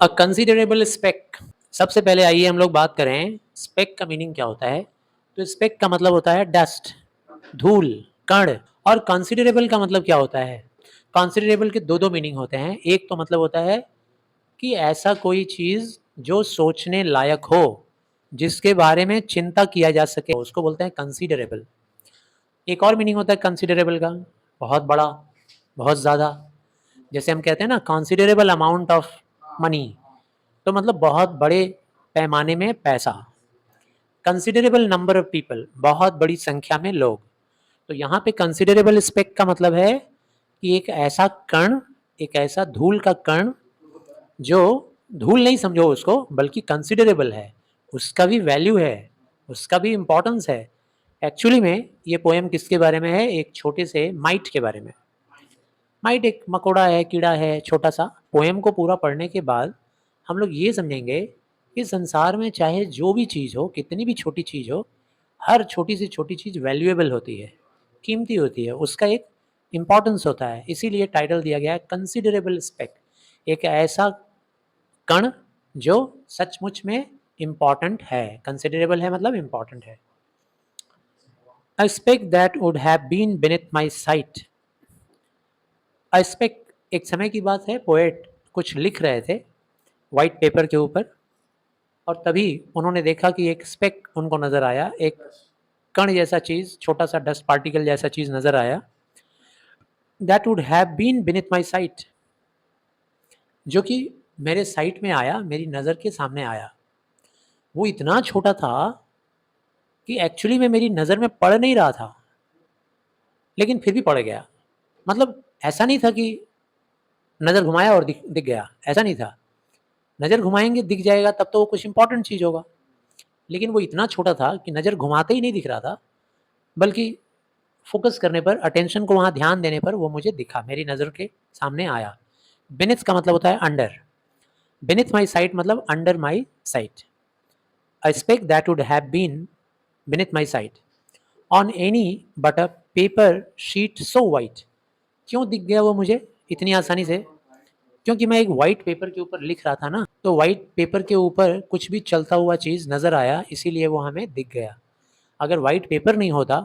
अ considerable spec. सबसे पहले आइए हम लोग बात करें स्पेक का मीनिंग क्या होता है। तो स्पेक का मतलब होता है डस्ट, धूल, कण। और कंसिडरेबल का मतलब क्या होता है? कंसिडरेबल के दो दो मीनिंग होते हैं। एक तो मतलब होता है कि ऐसा कोई चीज़ जो सोचने लायक हो, जिसके बारे में चिंता किया जा सके, उसको बोलते हैं कंसिडरेबल। एक और मीनिंग होता है कंसिडरेबल का, बहुत बड़ा, बहुत ज़्यादा। जैसे हम कहते हैं ना कंसिडरेबल अमाउंट ऑफ मनी, तो मतलब बहुत बड़े पैमाने में पैसा। कंसिडरेबल नंबर ऑफ पीपल, बहुत बड़ी संख्या में लोग। तो यहाँ पे कंसिडरेबल स्पेक का मतलब है कि एक ऐसा कण, एक ऐसा धूल का कण जो, धूल नहीं समझो उसको, बल्कि कंसिडरेबल है, उसका भी वैल्यू है, उसका भी इम्पोर्टेंस है। एक्चुअली में ये पोएम किसके बारे में है? एक छोटे से माइट के बारे में। माइट एक मकोड़ा है, कीड़ा है, छोटा सा। पोएम को पूरा पढ़ने के बाद हम लोग ये समझेंगे कि संसार में चाहे जो भी चीज़ हो, कितनी भी छोटी चीज़ हो, हर छोटी से छोटी चीज़ वैल्यूएबल होती है, कीमती होती है, उसका एक इम्पॉर्टेंस होता है। इसीलिए टाइटल दिया गया है कंसिडरेबल स्पेक, एक ऐसा कण जो सचमुच में इम्पॉर्टेंट है। कंसिडरेबल है मतलब इम्पॉर्टेंट है। A speck that would have been beneath my sight। A speck, एक समय की बात है, पोएट कुछ लिख रहे थे वाइट पेपर के ऊपर, और तभी उन्होंने देखा कि एक स्पेक उनको नज़र आया, एक कण जैसा चीज़, छोटा सा डस्ट पार्टिकल जैसा चीज़ नज़र आया। That would have been beneath my sight, जो कि मेरे साइट में आया, मेरी नज़र के सामने आया। वो इतना छोटा था कि एक्चुअली में मेरी नज़र में पड़ नहीं रहा था, लेकिन फिर भी पड़ गया। मतलब ऐसा नहीं था कि नज़र घुमाया और दिख दिख गया, ऐसा नहीं था। नज़र घुमाएंगे दिख जाएगा, तब तो वो कुछ इंपॉर्टेंट चीज़ होगा, लेकिन वो इतना छोटा था कि नज़र घुमाते ही नहीं दिख रहा था, बल्कि फोकस करने पर, अटेंशन को वहाँ ध्यान देने पर वो मुझे दिखा, मेरी नज़र के सामने आया। बेनिथ का मतलब होता है अंडर, बेनिथ माई साइट मतलब under my sight. A spec that would have been beneath my sight on any but a paper sheet so white। क्यों दिख गया वो मुझे इतनी आसानी से? क्योंकि मैं एक वाइट पेपर के ऊपर लिख रहा था ना, तो वाइट पेपर के ऊपर कुछ भी चलता हुआ चीज़ नज़र आया, इसीलिए वो हमें दिख गया। अगर वाइट पेपर नहीं होता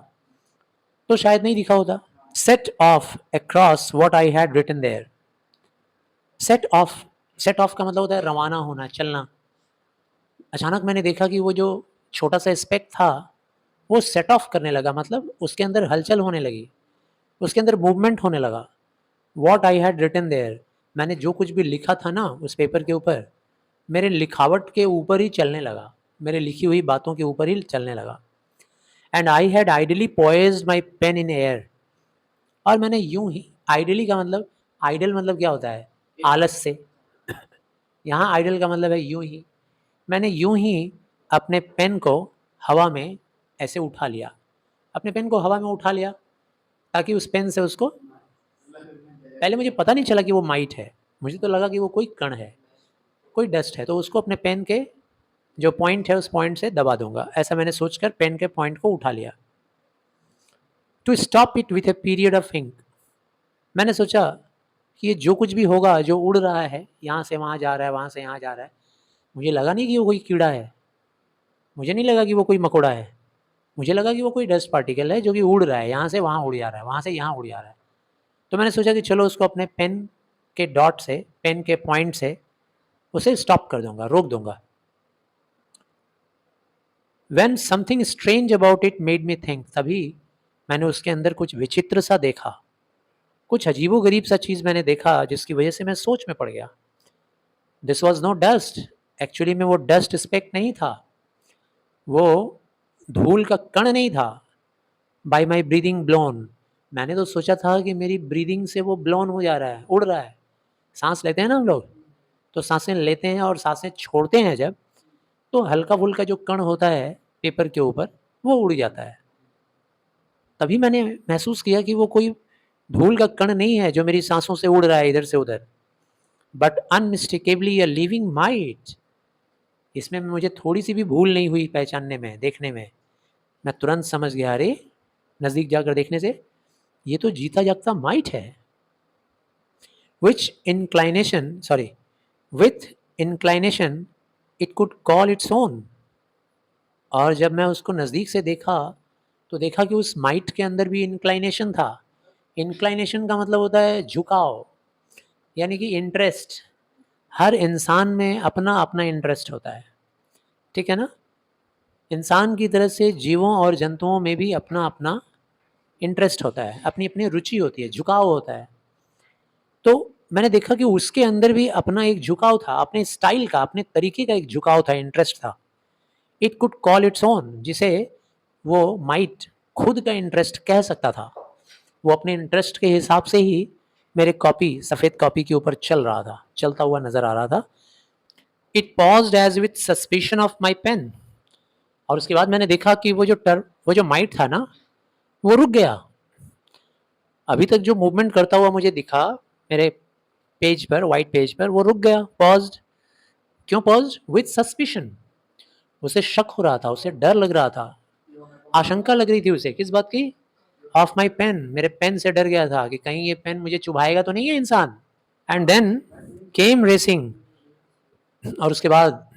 तो शायद नहीं दिखा होता। Set off across what I had written there. Set off, set off का मतलब होता है रवाना होना, चलना। अचानक मैंने देखा कि वो जो छोटा सा स्पेक था वो सेट ऑफ करने लगा, मतलब उसके अंदर हलचल होने लगी, उसके अंदर मूवमेंट होने लगा। What I had written there, मैंने जो कुछ भी लिखा था ना उस पेपर के ऊपर, मेरे लिखावट के ऊपर ही चलने लगा, मेरे लिखी हुई बातों के ऊपर ही चलने लगा। And I had ideally poised my pain in air. और मैंने यूं ही, आइडली का मतलब, आइडल मतलब क्या होता है? आलस से। यहाँ आइडल का मतलब है यूं ही। मैंने यूं ही अपने पेन को हवा में ऐसे उठा लिया, अपने पेन को हवा में उठा लिया, ताकि उस पेन से उसको, पहले मुझे पता नहीं चला कि वो माइट है, मुझे तो लगा कि वो कोई कण है, कोई डस्ट है, तो उसको अपने पेन के जो पॉइंट है उस पॉइंट से दबा दूंगा, ऐसा मैंने सोचकर पेन के पॉइंट को उठा लिया। To stop it with a period of ink. मैंने सोचा कि ये जो कुछ भी होगा, जो उड़ रहा है, यहाँ से वहाँ जा रहा है, वहाँ से यहाँ जा रहा है, मुझे लगा नहीं कि वो कोई कीड़ा है, मुझे नहीं लगा कि वो कोई मकोड़ा है, मुझे लगा कि वो कोई डस्ट पार्टिकल है जो कि उड़ रहा है, यहाँ से वहाँ उड़ जा रहा है, वहाँ से यहाँ उड़ जा रहा है। तो मैंने सोचा कि चलो उसको अपने पेन के डॉट से, पेन के पॉइंट से उसे स्टॉप कर दूंगा, रोक दूंगा। When something strange about it made me think, तभी मैंने उसके अंदर कुछ विचित्र सा देखा, कुछ अजीबो गरीब सा चीज़ मैंने देखा, जिसकी वजह से मैं सोच में पड़ गया। This was no dust, actually में वो डस्ट स्पेक नहीं था, वो धूल का कण नहीं था। बाई माई ब्रीदिंग ब्लोन, मैंने तो सोचा था कि मेरी ब्रीदिंग से वो ब्लोन हो जा रहा है, उड़ रहा है। सांस लेते हैं ना हम लोग, तो सांसें लेते हैं और सांसें छोड़ते हैं जब, तो हल्का फुल्का जो कण होता है पेपर के ऊपर वो उड़ जाता है। तभी मैंने महसूस किया कि वो कोई धूल का कण नहीं है जो मेरी सांसों से उड़ रहा है इधर से उधर, बट अनमिस्टेकेबली अ लिविंग माइट। इसमें मुझे थोड़ी सी भी भूल नहीं हुई पहचानने में, देखने में। मैं तुरंत समझ गया, अरे नज़दीक जाकर देखने से ये तो जीता जागता माइट है। Which inclination, sorry, with inclination it could call its own. और जब मैं उसको नज़दीक से देखा तो देखा कि उस माइट के अंदर भी इंक्लाइनेशन था। इंक्लाइनेशन का मतलब होता है झुकाव, यानी कि इंटरेस्ट। हर इंसान में अपना अपना इंटरेस्ट होता है, ठीक है ना। इंसान की तरह से जीवों और जंतुओं में भी अपना अपना इंटरेस्ट होता है, अपनी अपनी रुचि होती है, झुकाव होता है। तो मैंने देखा कि उसके अंदर भी अपना एक झुकाव था, अपने स्टाइल का, अपने तरीके का एक झुकाव था, इंटरेस्ट था। It could call its own, जिसे वो माइट खुद का इंटरेस्ट कह सकता था। वो अपने इंटरेस्ट के हिसाब से ही मेरे कॉपी, सफ़ेद कॉपी के ऊपर चल रहा था, चलता हुआ नज़र आ रहा था। It paused as with suspicion of my pen. और उसके बाद मैंने देखा कि वो जो माइट था ना, वो रुक गया। अभी तक जो मूवमेंट करता हुआ मुझे दिखा मेरे पेज पर, वाइट पेज पर, वो रुक गया, पॉज्ड। क्यों पॉज्ड? With suspicion. उसे शक हो रहा था, उसे डर लग रहा था, आशंका लग रही थी उसे। किस बात की? ऑफ माई पेन, मेरे पेन से डर गया था कि कहीं ये पेन मुझे चुभाएगा तो नहीं है इंसान। एंड देन केम रेसिंग, और उसके बाद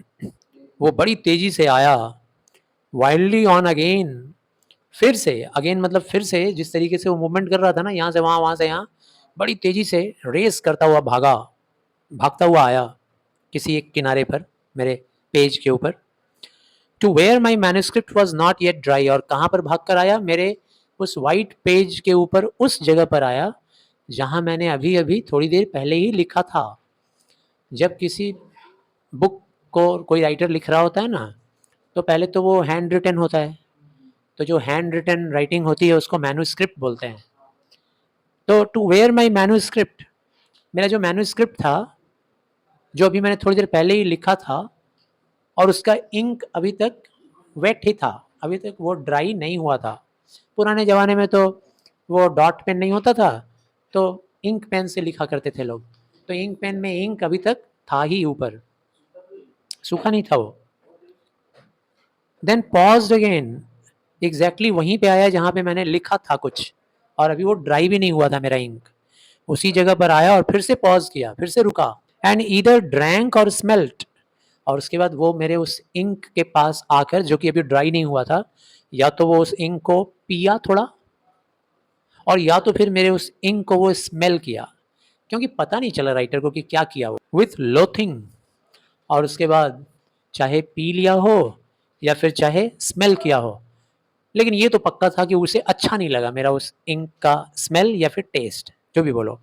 वो बड़ी तेजी से आया। वाइल्डली ऑन अगेन, फिर से, अगेन मतलब फिर से, जिस तरीके से वो मूवमेंट कर रहा था ना, यहाँ से वहाँ, वहाँ से यहाँ, बड़ी तेजी से रेस करता हुआ भागा, भागता हुआ आया किसी एक किनारे पर मेरे पेज के ऊपर। To where my manuscript was not yet dry, और कहाँ पर भाग कर आया? मेरे उस वाइट पेज के ऊपर, उस जगह पर आया जहाँ मैंने अभी अभी थोड़ी देर पहले ही लिखा था। जब किसी बुक को कोई राइटर लिख रहा होता है ना, तो पहले तो वो हैंड रिटन होता है। तो जो हैंड रिटन राइटिंग होती है उसको मैन्युस्क्रिप्ट बोलते हैं। तो टू वेयर माई मैन्युस्क्रिप्ट, मेरा जो मैन्युस्क्रिप्ट था, जो अभी मैंने थोड़ी देर पहले ही लिखा था, और उसका इंक अभी तक वेट ही था, अभी तक वो ड्राई नहीं हुआ था। पुराने ज़माने में तो वो डॉट पेन नहीं होता था, तो इंक पेन से लिखा करते थे लोग। तो इंक पेन में इंक अभी तक था ही ऊपर, सूखा नहीं था वो। देन पॉज्ड अगेन, एग्जैक्टली वहीं पे आया जहाँ पे मैंने लिखा था कुछ, और अभी वो ड्राई भी नहीं हुआ था मेरा इंक। उसी जगह पर आया और फिर से पॉज किया, फिर से रुका। एंड ईदर ड्रैंक और स्मेल्ट, और उसके बाद वो मेरे उस इंक के पास आकर, जो कि अभी ड्राई नहीं हुआ था, या तो वो उस इंक को पिया थोड़ा, और या तो फिर मेरे उस इंक को वो स्मेल किया, क्योंकि पता नहीं चला राइटर को कि क्या किया वो, विथ लोथिंग। और उसके बाद चाहे पी लिया हो या फिर चाहे स्मेल किया हो, लेकिन ये तो पक्का था कि उसे अच्छा नहीं लगा मेरा उस इंक का स्मेल या फिर टेस्ट, जो भी बोलो।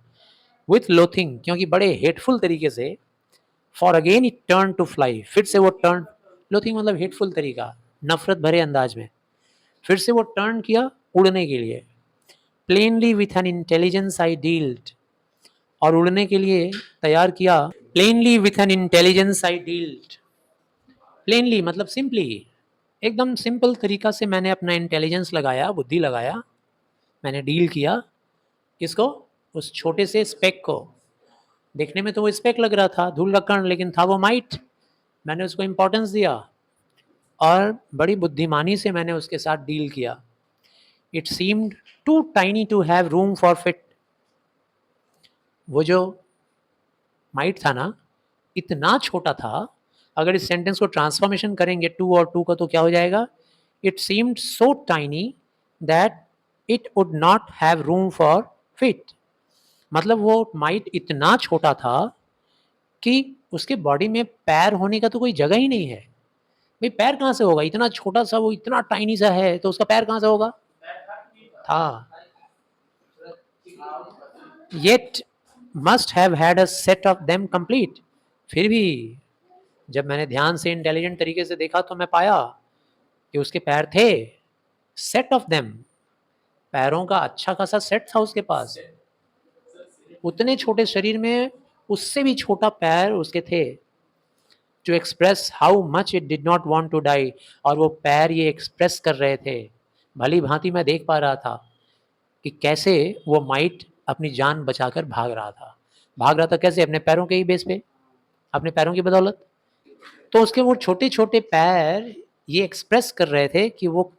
विथ लोथिंग, क्योंकि बड़े हेटफुल तरीके से। For again it turn to fly, फिर से वो टर्न, लोथिंग मतलब हेटफुल तरीका, नफरत भरे अंदाज में। फिर से वो टर्न किया उड़ने के लिए। Plainly with an intelligence I dealt, और उड़ने के लिए तैयार किया। Plainly with an intelligence I dealt, plainly मतलब सिंपली, एकदम सिंपल तरीका से मैंने अपना इंटेलिजेंस लगाया, बुद्धि लगाया, मैंने डील किया। किसको? उस छोटे से स्पेक को। देखने में तो वो स्पेक लग रहा था, धूल का कण, लेकिन था वो माइट। मैंने उसको इम्पोर्टेंस दिया और बड़ी बुद्धिमानी से मैंने उसके साथ डील किया। It seemed too tiny to have room for fit, वो जो माइट था ना, इतना छोटा था। अगर इस सेंटेंस को ट्रांसफॉर्मेशन करेंगे टू और टू का, तो क्या हो जाएगा? It seemed so tiny that it would not have room for fit. मतलब वो माइट इतना छोटा था कि उसके बॉडी में पैर होने का तो कोई जगह ही नहीं है। भाई पैर कहाँ से होगा? इतना छोटा सा, वो इतना टाइनी सा है, तो उसका पैर कहाँ से होगा? था। Yet must have had a set of them complete. फिर भी जब मैंने ध्यान से इंटेलिजेंट तरीके से देखा तो मैं पाया कि उसके पैर थे, सेट ऑफ देम, पैरों का अच्छा खासा सेट था उसके पास। उतने छोटे शरीर में उससे भी छोटा पैर उसके थे, to express how much it did not want to die. और वो पैर ये एक्सप्रेस कर रहे थे, भली भांति मैं देख पा रहा था कि कैसे वो माइट अपनी जान बचाकर भाग रहा था। भाग रहा था कैसे? अपने पैरों के ही बेस पे, अपने पैरों की बदौलत। तो उसके वो छोटे छोटे पैर ये एक्सप्रेस कर रहे थे कि वो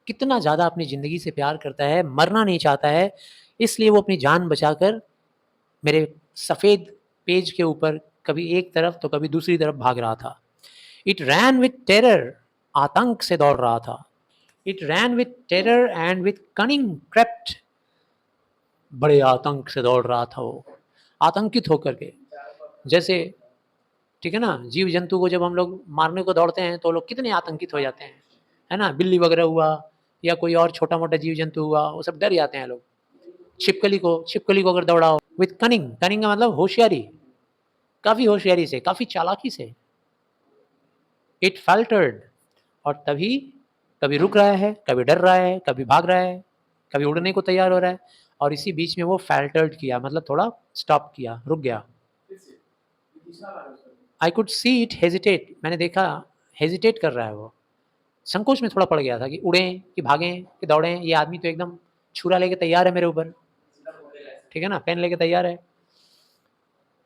कितना ज़्यादा अपनी ज़िंदगी से प्यार करता है, मरना नहीं चाहता है। इसलिए वो अपनी जान बचाकर मेरे सफ़ेद पेज के ऊपर कभी एक तरफ तो कभी दूसरी तरफ भाग रहा था। इट रैन विथ टेरर, आतंक से दौड़ रहा था। It ran with terror and with cunning crept, बड़े आतंक से दौड़ रहा था वो, आतंकित होकर के। जैसे ठीक है ना, जीव जंतु को जब हम लोग मारने को दौड़ते हैं तो लोग कितने आतंकित हो जाते हैं, है ना, बिल्ली वगैरह हुआ या कोई और छोटा मोटा जीव जंतु हुआ, वो सब डर जाते हैं लोग। छिपकली को अगर दौड़ाओ विथ कनिंग, कनिंग का मतलब होशियारी, काफी होशियारी से, काफी चालाकी से। इट फल्टर्ड, और तभी कभी रुक रहा है, कभी डर रहा है, कभी भाग रहा है, कभी उड़ने को तैयार हो रहा है, और इसी बीच में वो फैल्टर्ड किया, मतलब थोड़ा स्टॉप किया, रुक गया। I could see it hesitate, मैंने देखा हेजिटेट कर रहा है वो, संकोच में थोड़ा पड़ गया था कि उड़ें कि भागें कि दौड़ें, ये आदमी तो एकदम छुरा लेके तैयार है मेरे ऊपर, ठीक है ना, पेन लेके तैयार है।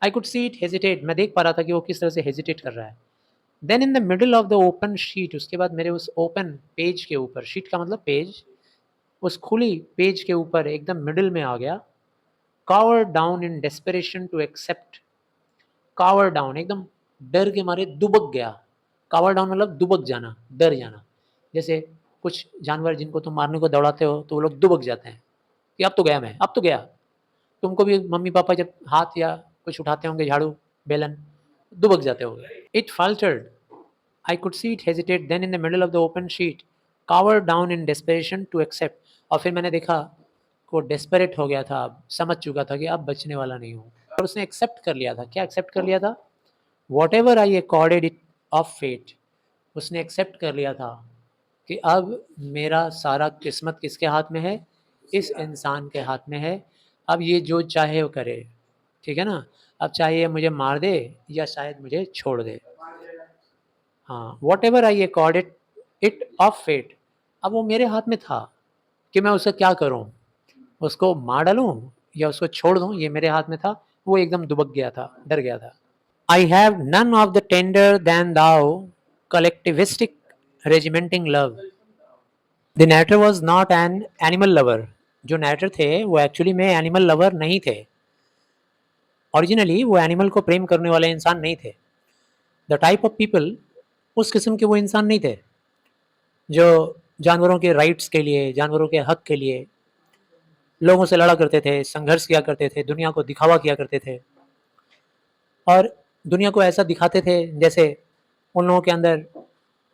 I could see it hesitate, मैं देख पा रहा था कि वो किस तरह से हेजिटेट कर रहा है। Then in the middle of the open sheet, उसके बाद मेरे उस ओपन पेज के ऊपर, शीट का मतलब पेज, उस खुली पेज के ऊपर एकदम मिडिल में आ गया, cower down in desperation to accept, cower down एकदम डर के मारे दुबक गया। कावर डाउन मतलब दुबक जाना, डर जाना। जैसे कुछ जानवर जिनको तुम मारने को दौड़ाते हो तो वो लोग दुबक जाते हैं कि अब तो गया मैं, अब तो गया। तुमको भी मम्मी पापा जब हाथ या कुछ उठाते होंगे, झाड़ू बेलन, दुबक जाते होंगे। It faltered, I could see it hesitate, then in the middle of the open sheet, cowered down in desperation to accept, और फिर मैंने देखा वो डेस्परेट हो गया था, अब समझ चुका था कि अब बचने वाला नहीं हूँ, और उसने एक्सेप्ट कर लिया था। क्या एक्सेप्ट कर लिया था? Whatever I accorded it of fate, उसने एक्सेप्ट कर लिया था कि अब मेरा सारा किस्मत किसके हाथ में है? इस इंसान के हाथ में है। अब ये जो चाहे वो करे, ठीक है ना, अब चाहे ये मुझे मार दे या शायद मुझे छोड़ दे। हाँ, whatever I accorded it of fate, अब वो मेरे हाथ में था कि मैं उसे क्या करूँ, उसको मार डालूँ या उसको छोड़ दूँ, ये मेरे हाथ में था। वो एकदम दुबक गया था, डर गया था। I have none of the tender than thou collectivistic regimenting love, the narrator was not an animal lover, जो नैरेटर थे वो एक्चुअली में एनिमल लवर नहीं थे, ओरिजिनली वो एनिमल को प्रेम करने वाले इंसान नहीं थे। द टाइप ऑफ पीपल, उस किस्म के वो इंसान नहीं थे जो जानवरों के राइट्स के लिए, जानवरों के हक के लिए लोगों से लड़ा करते थे, संघर्ष किया करते थे, दुनिया को दिखावा किया करते थे, और दुनिया को ऐसा दिखाते थे जैसे उन लोगों के अंदर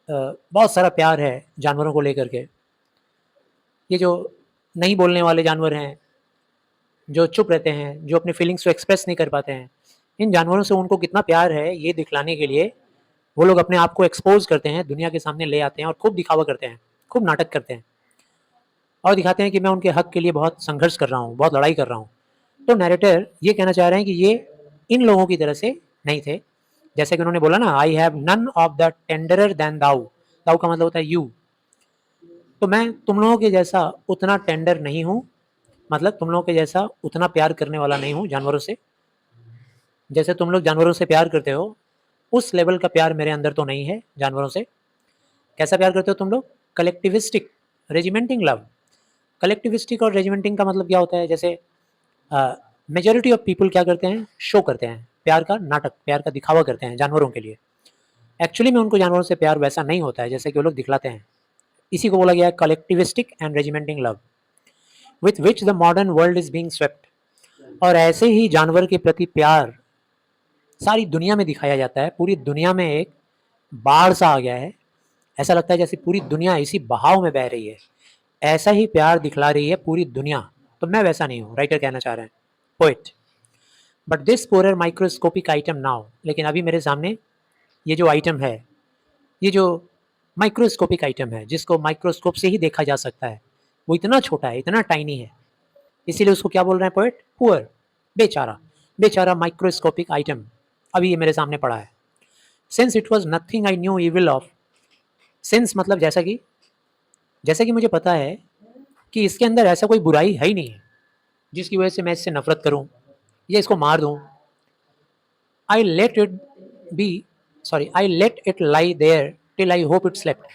बहुत सारा प्यार है जानवरों को लेकर के। ये जो नहीं बोलने वाले जानवर हैं, जो चुप रहते हैं, जो अपने फीलिंग्स को एक्सप्रेस नहीं कर पाते हैं, इन जानवरों से उनको कितना प्यार है ये दिखलाने के लिए वो लोग अपने आप को एक्सपोज करते हैं, दुनिया के सामने ले आते हैं और खूब दिखावा करते हैं, खूब नाटक करते हैं और दिखाते हैं कि मैं उनके हक के लिए बहुत संघर्ष कर रहा हूँ, बहुत लड़ाई कर रहा हूँ। तो नैरेटर ये कहना चाह रहे हैं कि ये इन लोगों की तरह से नहीं थे। जैसे कि उन्होंने बोला ना, I have none of the tenderer than thou, thou का मतलब होता है यू, तो मैं तुम लोगों के जैसा उतना टेंडर नहीं हूँ, मतलब तुम लोगों के जैसा उतना प्यार करने वाला नहीं हूँ जानवरों से। जैसे तुम लोग जानवरों से प्यार करते हो उस लेवल का प्यार मेरे अंदर तो नहीं है जानवरों से। कैसा प्यार करते हो तुम लोग? Collectivistic regimenting love. कलेक्टिविस्टिक और रेजिमेंटिंग का मतलब क्या होता है? जैसे मेजॉरिटी ऑफ पीपल क्या करते हैं? शो करते हैं प्यार का नाटक, प्यार का दिखावा करते हैं जानवरों के लिए। एक्चुअली में उनको जानवरों से प्यार वैसा नहीं होता है जैसे कि वो लोग दिखलाते हैं। इसी को बोला गया है collectivistic and regimenting love with which the modern world is being swept. और ऐसे ही जानवर के प्रति प्यार सारी दुनिया में दिखाया जाता है। पूरी दुनिया में एक बाढ़ सा आ गया है, ऐसा लगता है जैसे पूरी दुनिया इसी बहाव में बह रही है, ऐसा ही प्यार दिखला रही है पूरी दुनिया। तो मैं वैसा नहीं हूँ, राइटर कहना चाह रहे हैं, poet. But this poorer microscopic item now, लेकिन अभी मेरे सामने ये जो आइटम है, ये जो माइक्रोस्कोपिक आइटम है जिसको माइक्रोस्कोप से ही देखा जा सकता है, वो इतना छोटा है, इतना टाइनी है, इसीलिए उसको क्या बोल रहे हैं पोइट? पुअर, बेचारा, बेचारा माइक्रोस्कोपिक आइटम अभी ये मेरे सामने पड़ा है। Since it was nothing I knew evil of, since मतलब जैसा कि मुझे पता है कि इसके अंदर ऐसा कोई बुराई है ही नहीं है जिसकी वजह से मैं इससे नफरत करूं या इसको मार दूं। I let it be, sorry, I let it lie there till I hope it slept,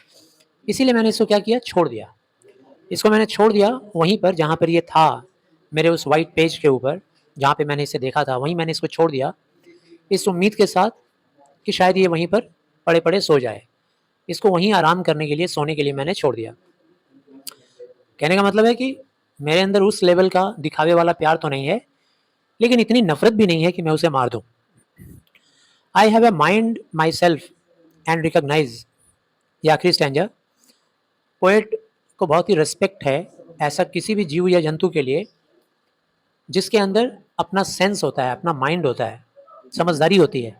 इसीलिए मैंने इसको क्या किया? छोड़ दिया। इसको मैंने छोड़ दिया वहीं पर जहाँ पर ये था, मेरे उस वाइट पेज के ऊपर जहाँ पे मैंने इसे देखा था, वहीं मैंने इसको छोड़ दिया इस उम्मीद के साथ कि शायद ये वहीं पर पड़े पड़े सो जाए। इसको वहीं आराम करने के लिए, सोने के लिए मैंने छोड़ दिया। कहने का मतलब है कि मेरे अंदर उस लेवल का दिखावे वाला प्यार तो नहीं है, लेकिन इतनी नफरत भी नहीं है कि मैं उसे मार दूं। I have a mind myself and recognize, ये आखिरी स्टैंजा। पोएट को बहुत ही रिस्पेक्ट है ऐसा किसी भी जीव या जंतु के लिए जिसके अंदर अपना सेंस होता है, अपना माइंड होता है, समझदारी होती है।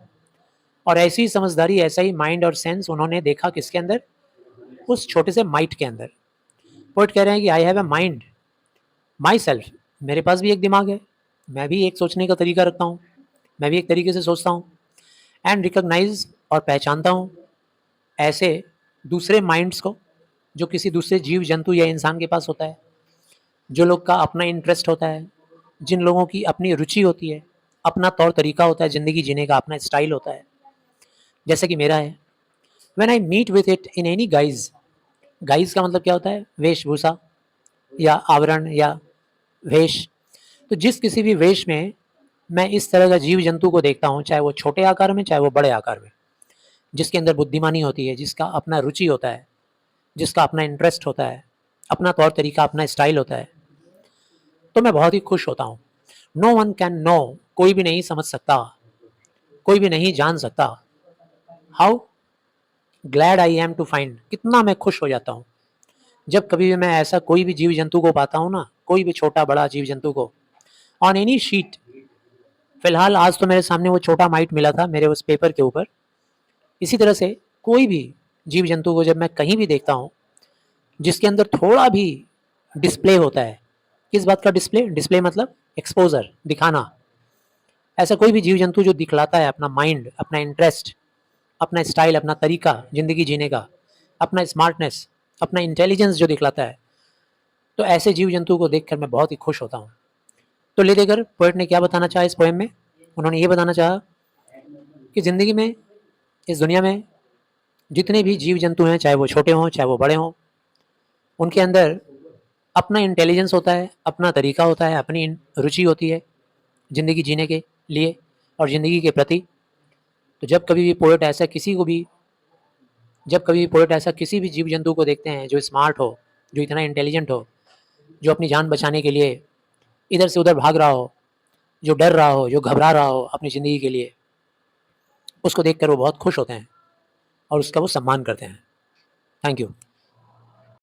और ऐसी ही समझदारी, ऐसा ही माइंड और सेंस उन्होंने देखा किसके अंदर? उस छोटे से माइट के अंदर। पोएट कह रहे हैं कि आई have a mind my self, मेरे पास भी एक दिमाग है, मैं भी एक सोचने का तरीका रखता हूँ, मैं भी एक तरीके से सोचता हूँ। एंड रिकॉग्नाइज, और पहचानता हूँ ऐसे दूसरे माइंड्स को जो किसी दूसरे जीव जंतु या इंसान के पास होता है, जो लोग का अपना इंटरेस्ट होता है, जिन लोगों की अपनी रुचि होती है, अपना तौर तरीका होता है ज़िंदगी जीने का, अपना स्टाइल होता है, जैसे कि मेरा है। When I meet with it in any guise, guise का मतलब क्या होता है? वेशभूषा या आवरण या वेश। तो जिस किसी भी वेश में मैं इस तरह का जीव जंतु को देखता हूँ, चाहे वो छोटे आकार में, चाहे वो बड़े आकार में, जिसके अंदर बुद्धिमानी होती है, जिसका अपना रुचि होता है, जिसका अपना इंटरेस्ट होता है, अपना तौर तरीका, अपना स्टाइल होता है, तो मैं बहुत ही खुश होता हूँ। नो वन कैन नो, कोई भी नहीं समझ सकता, कोई भी नहीं जान सकता। How glad I am to find, कितना मैं खुश हो जाता हूँ जब कभी भी मैं ऐसा कोई भी जीव जंतु को पाता हूँ ना, कोई भी छोटा बड़ा जीव जंतु को, ऑन एनी शीट। फिलहाल आज तो मेरे सामने वो छोटा माइट मिला था मेरे उस पेपर के ऊपर। इसी तरह से कोई भी जीव जंतु को जब मैं कहीं भी देखता हूँ जिसके अंदर थोड़ा भी डिस्प्ले होता है, किस बात का डिस्प्ले? डिस्प्ले मतलब एक्सपोजर, दिखाना। ऐसा कोई भी जीव जंतु जो दिखलाता है अपना माइंड, अपना इंटरेस्ट, अपना स्टाइल, अपना तरीका ज़िंदगी जीने का, अपना स्मार्टनेस, अपना इंटेलिजेंस जो दिखलाता है, तो ऐसे जीव जंतु को देखकर मैं बहुत ही खुश होता हूँ। तो ले देकर पोएट ने क्या बताना चाहा इस पोएम में? उन्होंने ये बताना चाहा कि ज़िंदगी में, इस दुनिया में जितने भी जीव जंतु हैं, चाहे वो छोटे हों चाहे वो बड़े हों, उनके अंदर अपना इंटेलिजेंस होता है, अपना तरीका होता है, अपनी रुचि होती है ज़िंदगी जीने के लिए और ज़िंदगी के प्रति। तो जब कभी भी पोएट ऐसा किसी को भी, जब कभी भी पोएट ऐसा किसी भी जीव जंतु को देखते हैं जो स्मार्ट हो, जो इतना इंटेलिजेंट हो, जो अपनी जान बचाने के लिए इधर से उधर भाग रहा हो, जो डर रहा हो, जो घबरा रहा हो अपनी ज़िंदगी के लिए, उसको देखकर वो बहुत खुश होते हैं और उसका वो सम्मान करते हैं। Thank you.